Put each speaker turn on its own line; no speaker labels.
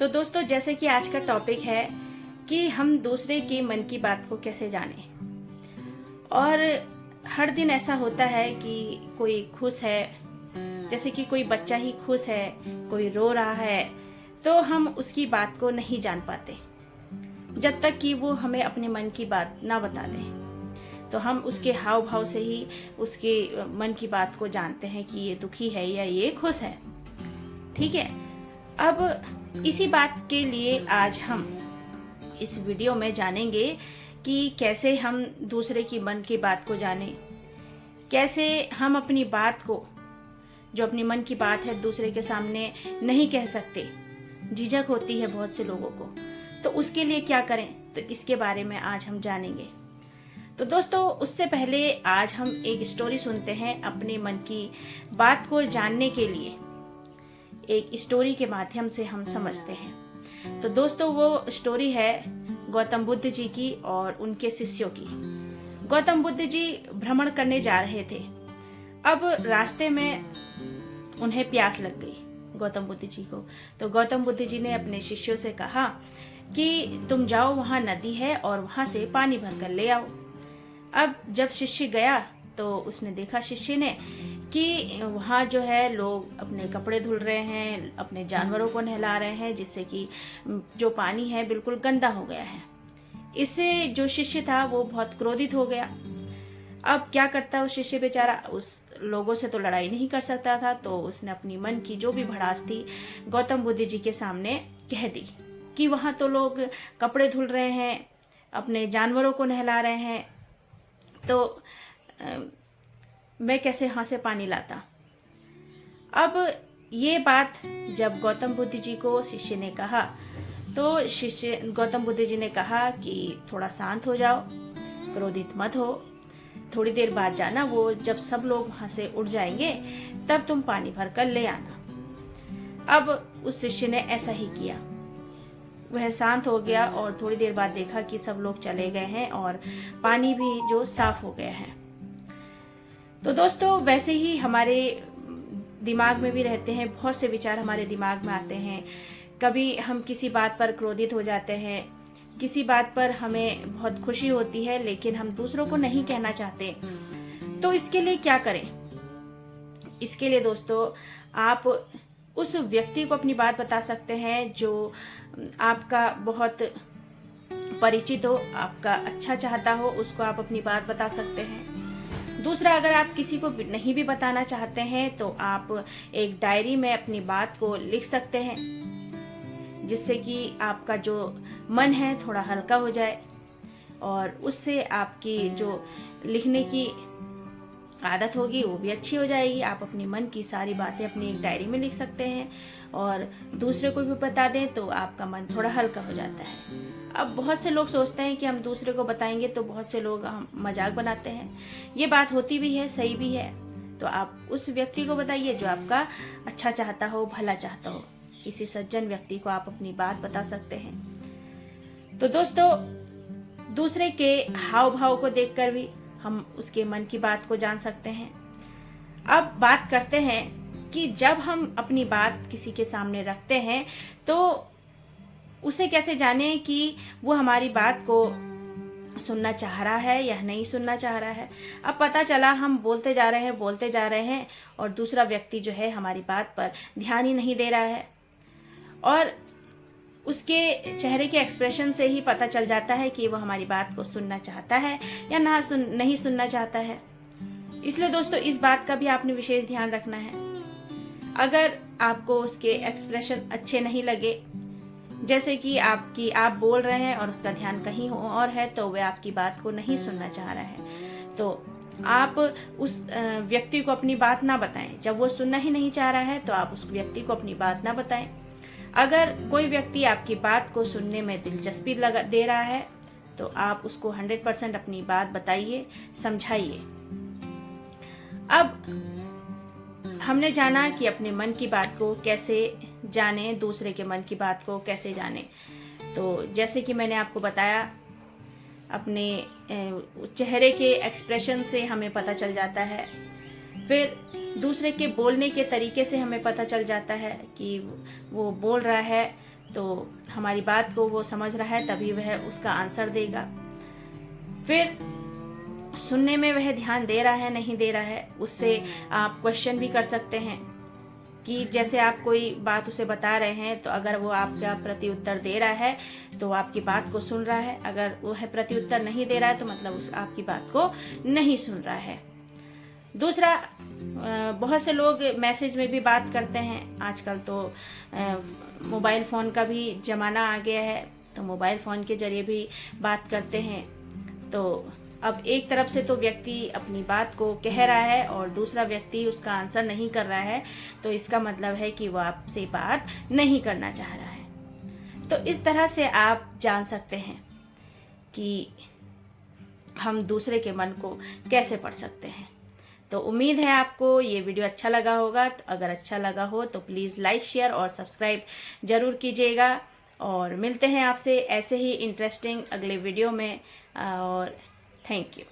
तो दोस्तों, जैसे कि आज का टॉपिक है कि हम दूसरे के मन की बात को कैसे जानें। और हर दिन ऐसा होता है कि कोई खुश है, जैसे कि कोई बच्चा ही खुश है, कोई रो रहा है, तो हम उसकी बात को नहीं जान पाते जब तक कि वो हमें अपने मन की बात ना बता दे। तो हम उसके हाव भाव से ही उसके मन की बात को जानते हैं कि ये दुखी है या ये खुश है। ठीक है। अब इसी बात के लिए आज हम इस वीडियो में जानेंगे कि कैसे हम दूसरे की मन की बात को जानें, कैसे हम अपनी बात को, जो अपनी मन की बात है, दूसरे के सामने नहीं कह सकते, झिझक होती है बहुत से लोगों को, तो उसके लिए क्या करें, तो इसके बारे में आज हम जानेंगे। तो दोस्तों, उससे पहले आज हम एक स्टोरी सुनते हैं अपने मन की बात को जानने के लिए। एक स्टोरी के माध्यम से हम समझते हैं। तो दोस्तों, वो स्टोरी है गौतम बुद्ध जी की और उनके शिष्यों की। गौतम बुद्ध जी भ्रमण करने जा रहे थे। अब रास्ते में उन्हें प्यास लग गई गौतम बुद्ध जी को। तो गौतम बुद्ध जी ने अपने शिष्यों से कहा कि तुम जाओ, वहां नदी है और वहां से पानी भर कर ले आओ। अब जब शिष्य गया तो उसने देखा, शिष्य ने, कि वहाँ जो है लोग अपने कपड़े धुल रहे हैं, अपने जानवरों को नहला रहे हैं, जिससे कि जो पानी है बिल्कुल गंदा हो गया है। इससे जो शिष्य था वो बहुत क्रोधित हो गया। अब क्या करता उस शिष्य बेचारा, उस लोगों से तो लड़ाई नहीं कर सकता था, तो उसने अपनी मन की जो भी भड़ास थी गौतम बुद्ध जी के सामने कह दी कि वहाँ तो लोग कपड़े धुल रहे हैं, अपने जानवरों को नहला रहे हैं, तो मैं कैसे वहाँ से पानी लाता। अब ये बात जब गौतम बुद्ध जी को शिष्य ने कहा, तो गौतम बुद्ध जी ने कहा कि थोड़ा शांत हो जाओ, क्रोधित मत हो, थोड़ी देर बाद जाना, वो जब सब लोग वहाँ से उठ जाएंगे तब तुम पानी भर कर ले आना। अब उस शिष्य ने ऐसा ही किया। वह शांत हो गया और थोड़ी देर बाद देखा कि सब लोग चले गए हैं और पानी भी जो साफ हो गया है। तो दोस्तों, वैसे ही हमारे दिमाग में भी रहते हैं, बहुत से विचार हमारे दिमाग में आते हैं। कभी हम किसी बात पर क्रोधित हो जाते हैं, किसी बात पर हमें बहुत खुशी होती है, लेकिन हम दूसरों को नहीं कहना चाहते। तो इसके लिए क्या करें? इसके लिए दोस्तों, आप उस व्यक्ति को अपनी बात बता सकते हैं जो आपका बहुत परिचित हो, आपका अच्छा चाहता हो, उसको आप अपनी बात बता सकते हैं। दूसरा, अगर आप किसी को नहीं भी बताना चाहते हैं तो आप एक डायरी में अपनी बात को लिख सकते हैं, जिससे कि आपका जो मन है थोड़ा हल्का हो जाए, और उससे आपकी जो लिखने की आदत होगी वो भी अच्छी हो जाएगी। आप अपनी मन की सारी बातें अपनी एक डायरी में लिख सकते हैं और दूसरे को भी बता दें तो आपका मन थोड़ा हल्का हो जाता है। अब बहुत से लोग सोचते हैं कि हम दूसरे को बताएंगे तो बहुत से लोग हम मजाक बनाते हैं। ये बात होती भी है, सही भी है। तो आप उस व्यक्ति को बताइए जो आपका अच्छा चाहता हो, भला चाहता हो। किसी सज्जन व्यक्ति को आप अपनी बात बता सकते हैं। तो दोस्तों, दूसरे के हाव भाव को देखकर भी हम उसके मन की बात को जान सकते हैं। अब बात करते हैं कि जब हम अपनी बात किसी के सामने रखते हैं तो उसे कैसे जाने कि वो हमारी बात को सुनना चाह रहा है या नहीं सुनना चाह रहा है। अब पता चला हम बोलते जा रहे हैं और दूसरा व्यक्ति जो है हमारी बात पर ध्यान ही नहीं दे रहा है, और उसके चेहरे के एक्सप्रेशन से ही पता चल जाता है कि वो हमारी बात को सुनना चाहता है या नहीं सुनना चाहता है। इसलिए दोस्तों, इस बात का भी आपने विशेष ध्यान रखना है। अगर आपको उसके एक्सप्रेशन अच्छे नहीं लगे, जैसे कि आप बोल रहे हैं और उसका ध्यान कहीं और है, तो वह आपकी बात को नहीं सुनना चाह रहा है, तो आप उस व्यक्ति को अपनी बात ना बताएं। जब वो सुनना ही नहीं चाह रहा है तो आप उस व्यक्ति को अपनी बात ना बताएं। अगर कोई व्यक्ति आपकी बात को सुनने में दिलचस्पी दे रहा है तो आप उसको 100% अपनी बात बताइए, समझाइए। अब हमने जाना कि अपने मन की बात को कैसे जाने, दूसरे के मन की बात को कैसे जाने। तो जैसे कि मैंने आपको बताया, अपने चेहरे के एक्सप्रेशन से हमें पता चल जाता है। फिर दूसरे के बोलने के तरीके से हमें पता चल जाता है कि वो बोल रहा है तो हमारी बात को वो समझ रहा है तभी वह उसका आंसर देगा। फिर सुनने में वह ध्यान दे रहा है नहीं दे रहा है, उससे आप क्वेश्चन भी कर सकते हैं कि जैसे आप कोई बात उसे बता रहे हैं तो अगर वो आपका प्रति उत्तर दे रहा है तो आपकी बात को सुन रहा है, अगर वो है प्रति उत्तर नहीं दे रहा है तो मतलब उस आपकी बात को नहीं सुन रहा है। दूसरा, बहुत से लोग मैसेज में भी बात करते हैं। आजकल तो मोबाइल फ़ोन का भी ज़माना आ गया है, तो मोबाइल फ़ोन के ज़रिए भी बात करते हैं। तो अब एक तरफ से तो व्यक्ति अपनी बात को कह रहा है और दूसरा व्यक्ति उसका आंसर नहीं कर रहा है, तो इसका मतलब है कि वो आपसे बात नहीं करना चाह रहा है। तो इस तरह से आप जान सकते हैं कि हम दूसरे के मन को कैसे पढ़ सकते हैं। तो उम्मीद है आपको ये वीडियो अच्छा लगा होगा। तो अगर अच्छा लगा हो तो प्लीज़ लाइक, शेयर और सब्सक्राइब ज़रूर कीजिएगा। और मिलते हैं आपसे ऐसे ही इंटरेस्टिंग अगले वीडियो में। और थैंक यू।